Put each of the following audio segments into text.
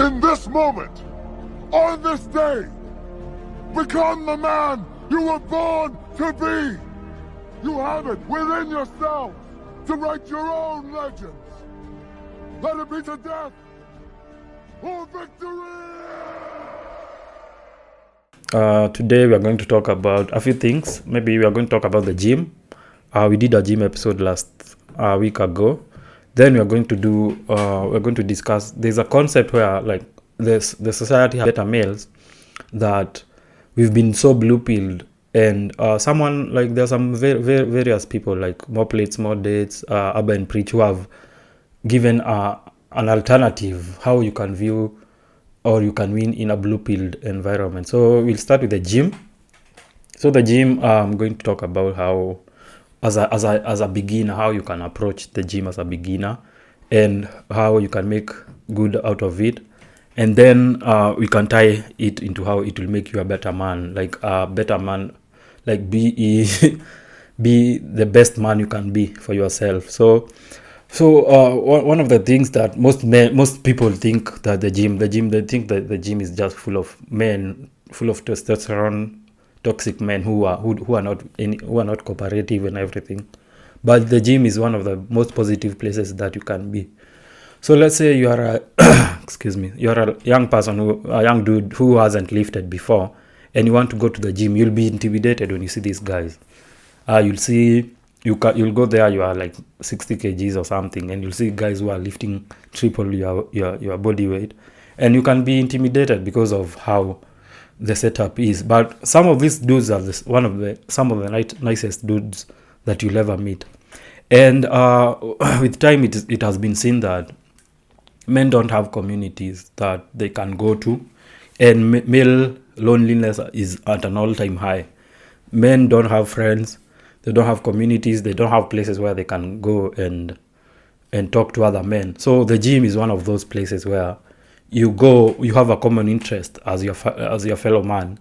in this moment, on this day. Become the man you were born to be. You have it within yourself to write your own legends. Let it be to death or victory! Today we are going to talk about a few things. Maybe we are going to talk about the gym. We did a gym episode last week ago. Then we are going to discuss. There's a concept where like the society has better males that we've been so blue-pilled, and someone like there's some various people like More Plates, More Dates, Urban Preach who have given an alternative how you can view or you can win in a blue-pilled environment. So we'll start with the gym. So the gym, I'm going to talk about how, as a beginner, how you can approach the gym as a beginner, and how you can make good out of it. And then we can tie it into how it will make you a better man, like be the best man you can be for yourself. So one of the things that most people think that they think that the gym is just full of men, full of testosterone, toxic men who are not cooperative and everything. But the gym is one of the most positive places that you can be. So let's say you are a you're a young person, a young dude who hasn't lifted before, and you want to go to the gym. You'll be intimidated when you see these guys. You'll go there, you are like 60 kgs or something, and you'll see guys who are lifting triple your body weight, and you can be intimidated because of how the setup is. But some of these dudes are some of the nicest dudes that you'll ever meet. And with time, it has been seen that men don't have communities that they can go to, and male loneliness is at an all-time high. Men don't have friends. They don't have communities. They don't have places where they can go and talk to other men. So the gym is one of those places where you go, you have a common interest as your fellow man,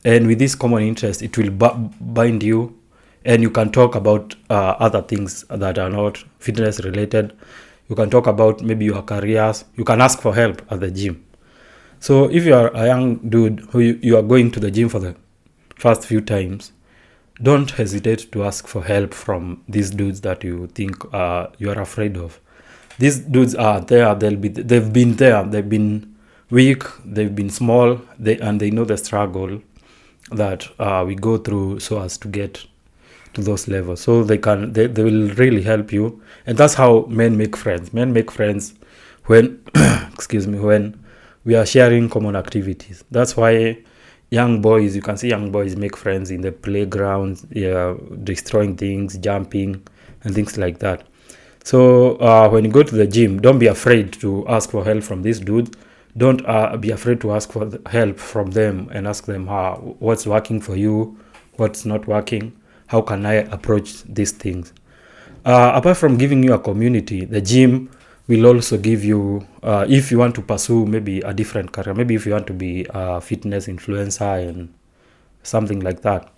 and with this common interest, it will bind you, and you can talk about other things that are not fitness related. You can talk about maybe your careers. You can ask for help at the gym. So if you are a young dude who you are going to the gym for the first few times, don't hesitate to ask for help from these dudes that you think you are afraid of. These dudes are there. They've been there. They've been weak. They've been small. They know the struggle that we go through so as to get to those levels. So they will really help you. And that's how men make friends. Men make friends when when we are sharing common activities. That's why you can see young boys make friends in the playground, destroying things, jumping, and things like that. So when you go to the gym, don't be afraid to ask for help from these dudes. Don't be afraid to ask for help from them and ask them what's working for you, what's not working, how can I approach these things. Apart from giving you a community, the gym will also give you, if you want to pursue maybe a different career, maybe if you want to be a fitness influencer and something like that.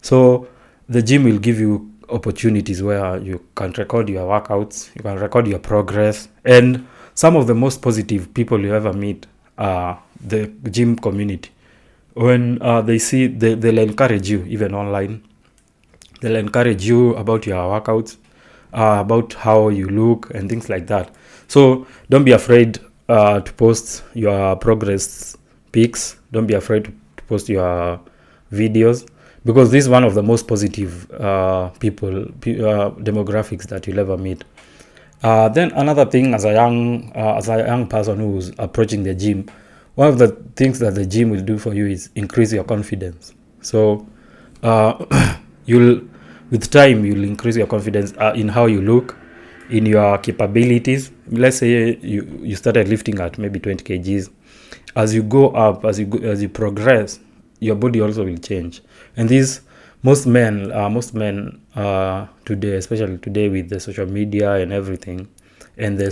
So the gym will give you opportunities where you can record your workouts, you can record your progress, and some of the most positive people you ever meet are the gym community. When they see, they'll encourage you even online. They'll encourage you about your workouts, about how you look and things like that. So don't be afraid to post your progress pics. Don't be afraid to post your videos, because this is one of the most positive demographics that you'll ever meet. Then another thing, as a young person who's approaching the gym, one of the things that the gym will do for you is increase your confidence. So with time you'll increase your confidence in how you look, in your capabilities. Let's say you started lifting at maybe 20 kgs. As you go up, as you progress, your body also will change. And most men today, especially today with the social media and everything, and the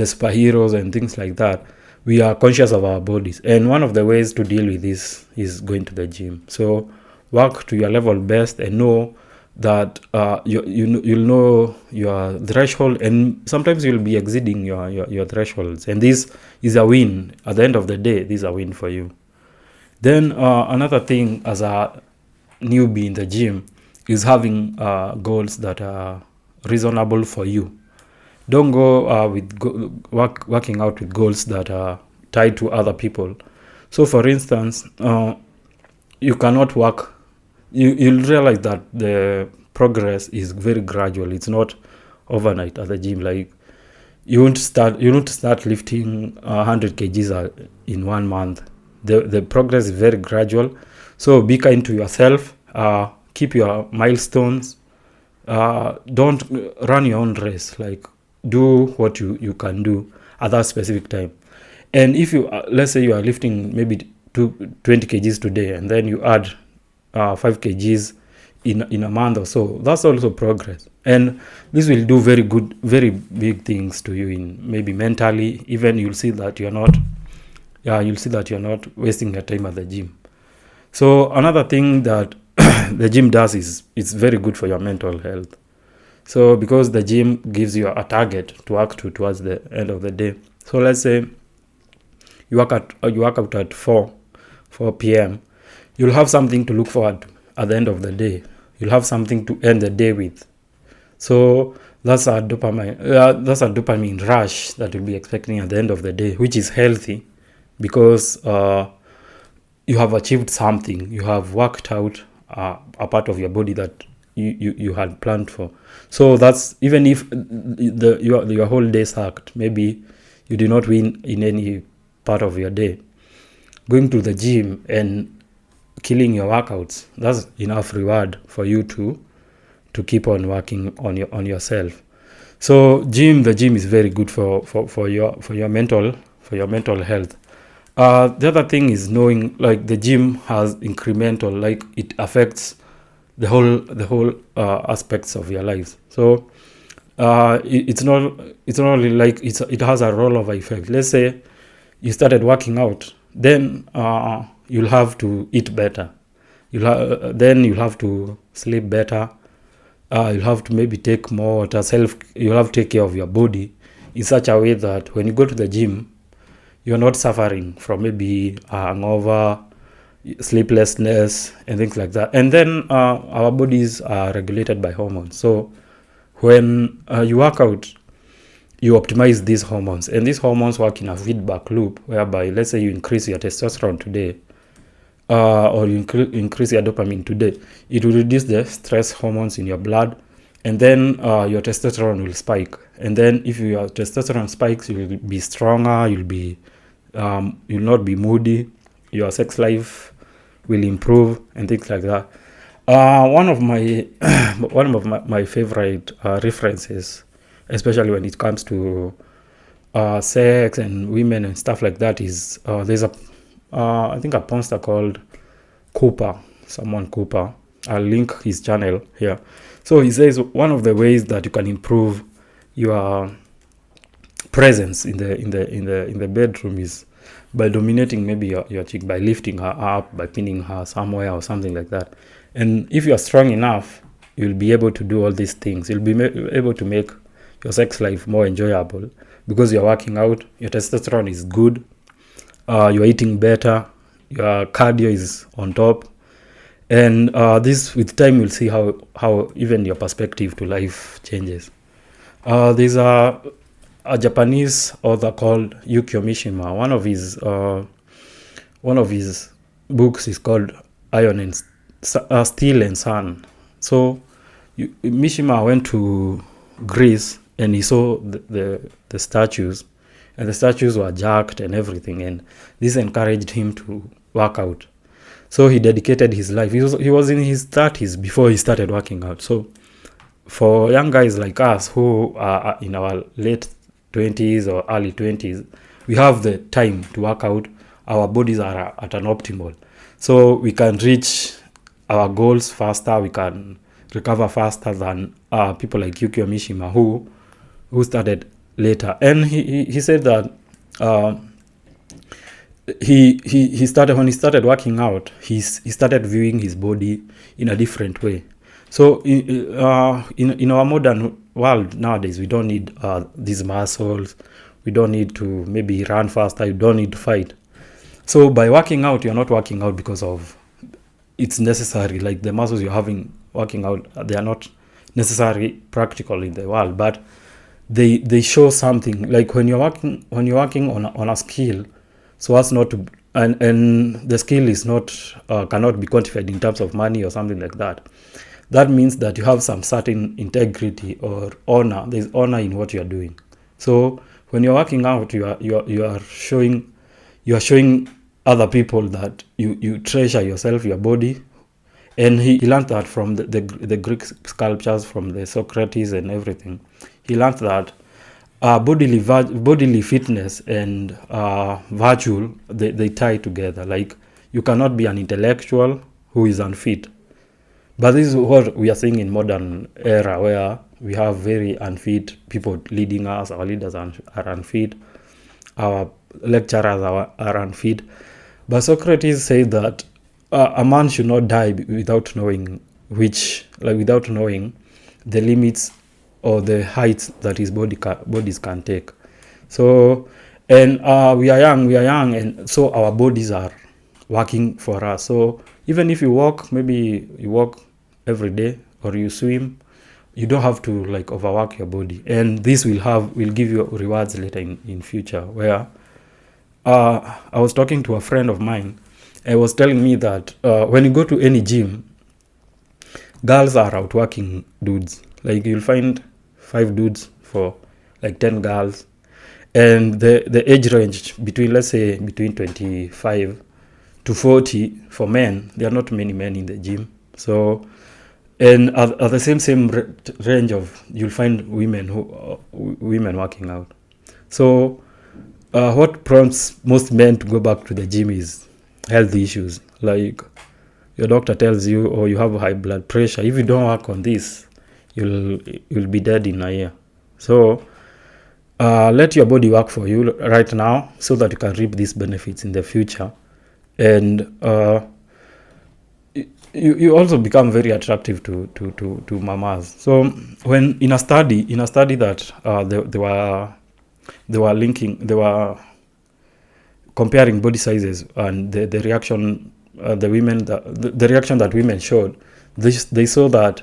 superheroes and things like that, we are conscious of our bodies. And one of the ways to deal with this is going to the gym. So work to your level best and know that you'll know your threshold, and sometimes you'll be exceeding your thresholds, and this is a win. At the end of the day, this is a win for you. Then another thing as a newbie in the gym is having goals that are reasonable for you. Don't go working out with goals that are tied to other people. So for instance, you cannot work, you'll realize that the progress is very gradual. It's not overnight at the gym. Like you won't start lifting 100 kgs in 1 month. The progress is very gradual. So be kind to yourself, keep your milestones, don't run your own race. Like do what you can do at that specific time. And if you let's say you are lifting maybe 20 kgs today, and then you add 5 kgs in a month or so, that's also progress. And this will do very big things to you, in maybe mentally. Even you'll see that you're not wasting your time at the gym. So another thing that the gym does is it's very good for your mental health. So because the gym gives you a target to work towards the end of the day. So let's say you work out at 4 p.m. You'll have something to look forward to at the end of the day. You'll have something to end the day with. So that's a dopamine rush that you'll be expecting at the end of the day, which is healthy because you have achieved something. You have worked out a part of your body that you had planned for. So that's, even if your whole day sucked, maybe you did not win in any part of your day, going to the gym and killing your workouts, that's enough reward for you to keep on working on yourself. So the gym is very good for your mental health. The other thing is knowing, like, the gym has incremental, like it affects the whole aspects of your lives. So it's not only like it has a rollover effect. Let's say you started working out, then you'll have to eat better. Then you'll have to sleep better. You'll have to maybe take more water. You'll have to take care of your body in such a way that when you go to the gym, you're not suffering from maybe hangover, sleeplessness, and things like that. And then our bodies are regulated by hormones. So when you work out, you optimize these hormones, and these hormones work in a feedback loop whereby, let's say you increase your testosterone today, or you increase your dopamine today, it will reduce the stress hormones in your blood, and then your testosterone will spike. And then if your testosterone spikes, you will be stronger, you'll not be moody, your sex life will improve, and things like that. One of my favorite references, especially when it comes to sex and women and stuff like that, is there's I think a porn star called Cooper. I'll link his channel here. So he says one of the ways that you can improve your presence in the bedroom is by dominating maybe your chick, by lifting her up, by pinning her somewhere or something like that. And if you are strong enough, you'll be able to do all these things. You'll be able to make your sex life more enjoyable because you're working out, your testosterone is good, you're eating better, your cardio is on top. And this, with time, you'll see how even your perspective to life changes. There's a Japanese author called Yukio Mishima. One of his books is called Iron and Steel and Sun. So Mishima went to Greece and he saw the statues, and the statues were jacked and everything, and this encouraged him to work out. So he dedicated his life. He was in his 30s before he started working out. So for young guys like us who are in our late 20s or early 20s, we have the time to work out. Our bodies are at an optimal. So we can reach our goals faster. We can recover faster than people like Yukio Mishima who started later. And he said that when he started working out, he started viewing his body in a different way. So in our modern world nowadays, we don't need these muscles. We don't need to maybe run faster. You don't need to fight. So by working out, you're not working out because of it's necessary. Like the muscles you're having working out, they are not necessarily practical in the world, but they show something. Like when you're working on a skill, so as not to and the skill is not cannot be quantified in terms of money or something like that. That means that you have some certain integrity or honor. There's honor in what you're doing. So when you're working out, you are showing other people that you treasure yourself, your body. And he learned that from the Greek sculptures, from the Socrates and everything. He learned that bodily fitness and virtue, they tie together. Like you cannot be an intellectual who is unfit. But this is what we are seeing in modern era, where we have very unfit people leading us. Our leaders are unfit. Our lecturers are unfit. But Socrates said that a man should not die without knowing without knowing the limits or the heights that his bodies can take. So, and we are young, and so our bodies are working for us. So even if you walk, maybe you walk every day or you swim, you don't have to like overwork your body, and this will give you rewards later in future. Where I was talking to a friend of mine, and was telling me that when you go to any gym, girls are outworking dudes. Like you'll find 5 dudes for like 10 girls, and the age range between, let's say, between 25 to 40 for men. There are not many men in the gym. So, and at the same range of, you'll find women working out. So what prompts most men to go back to the gym is health issues. Like your doctor tells you, or you have high blood pressure. If you don't work on this, you'll be dead in a year. So let your body work for you right now, so that you can reap these benefits in the future. And you also become very attractive to mamas. So when in a study that they were comparing body sizes, and the reaction the reaction that women showed, they saw that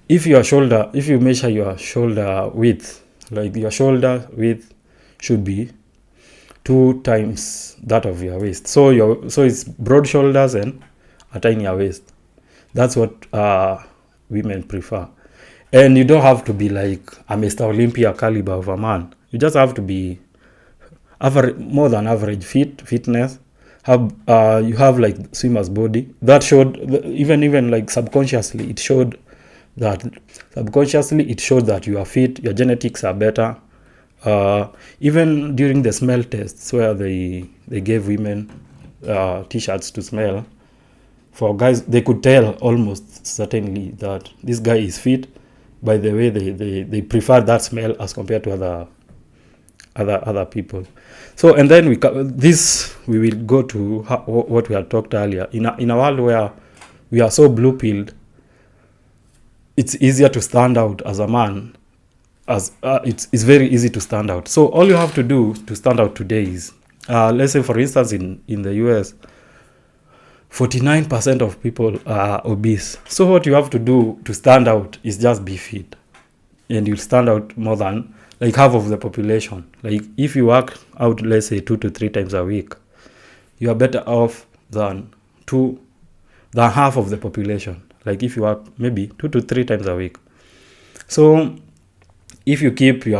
if you measure your shoulder width, like your shoulder width should be 2 times that of your waist. So it's broad shoulders and a tinier waist. That's what women prefer. And you don't have to be like a Mr. Olympia caliber of a man. You just have to be more than average fitness. You have like swimmer's body. That showed, even like subconsciously, it showed that you are fit. Your genetics are better. Even during the smell tests, where they gave women t-shirts to smell, for guys, they could tell almost certainly that this guy is fit by the way they prefer that smell as compared to other people. So, and then we will go to what we had talked earlier. In a world where we are so blue-pilled, it's easier to stand out as a man. It's very easy to stand out. So all you have to do to stand out today is, let's say for instance in the US, 49% of people are obese. So what you have to do to stand out is just be fit, and you'll stand out more than like half of the population. Like if you work out, let's say 2 to 3 times a week, you are better off than half of the population. Like if you work maybe 2 to 3 times a week. So if you keep the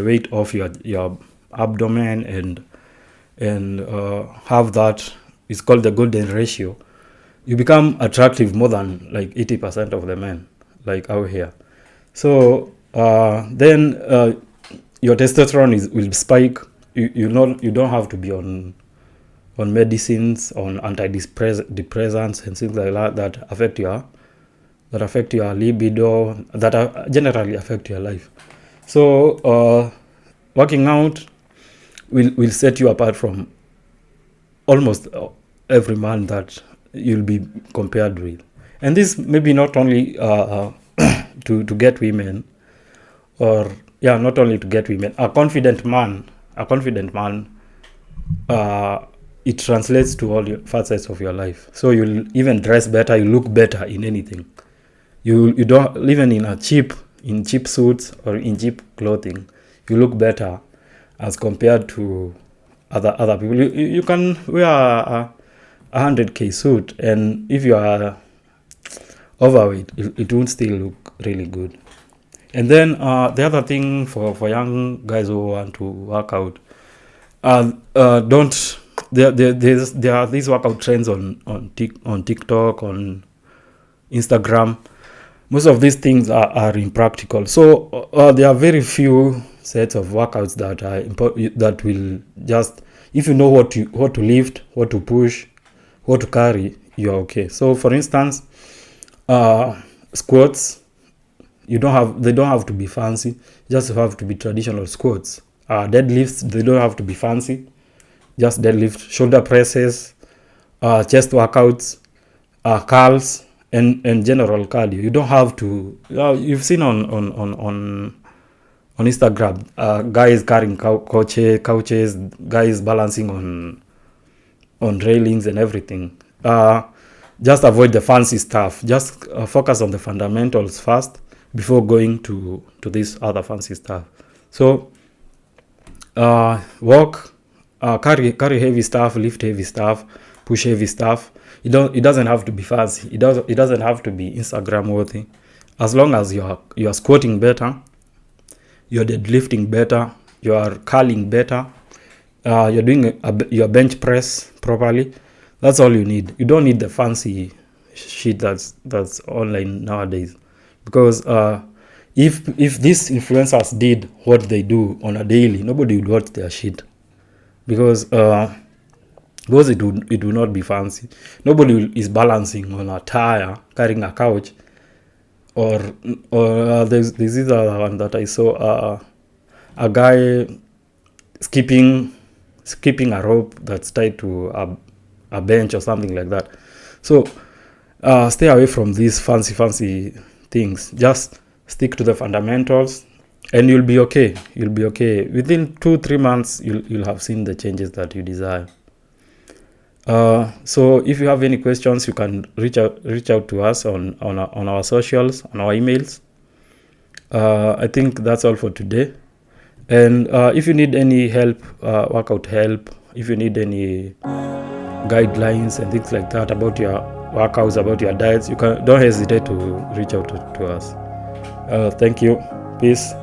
weight of your abdomen and have that, it's called the golden ratio, you become attractive more than like 80% of the men, like out here. So then your testosterone will spike. You don't have to be on medicines, on antidepressants and things like that that affect your libido, that generally affect your life. So working out will set you apart from almost every man that you'll be compared with. And this maybe not only to get women, or not only to get women. A confident man, it translates to all your facets of your life. So you'll even dress better, you look better in anything. You don't, even in cheap suits or in cheap clothing, you look better as compared to other people. You can wear a 100k suit, and if you are overweight, it won't still look really good. And then the other thing for young guys who want to work out, there are these workout trends on TikTok, on Instagram. Most of these things are impractical. So there are very few sets of workouts that will just, if you know what to lift, what to push, what to carry, you're okay. So for instance, squats, they don't have to be fancy, just have to be traditional squats. Deadlifts, they don't have to be fancy, just deadlift. Shoulder presses, chest workouts, curls, and general cardio. You don't have to. You've seen on Instagram, guys carrying couches, guys balancing on railings and everything. Just avoid the fancy stuff. Just focus on the fundamentals first before going to this other fancy stuff. So walk, carry heavy stuff, lift heavy stuff, push heavy stuff. It doesn't have to be fancy. It doesn't have to be Instagram worthy. As long as you are squatting better, you're deadlifting better, you are curling better, you're doing your bench press properly. That's all you need. You don't need the fancy shit that's online nowadays. Because if these influencers did what they do on a daily, nobody would watch their shit. Because it would not be fancy. Nobody is balancing on a tire, carrying a couch, or there's this other one that I saw, a guy skipping a rope that's tied to a bench or something like that. So stay away from these fancy things. Just stick to the fundamentals, and you'll be okay. Within 2-3 months, you'll have seen the changes that you desire. So if you have any questions, you can reach out to us on our socials, on our emails. I think that's all for today. And if you need any help, workout help, if you need any guidelines and things like that about your workouts, about your diets, don't hesitate to reach out to us. Thank you. Peace.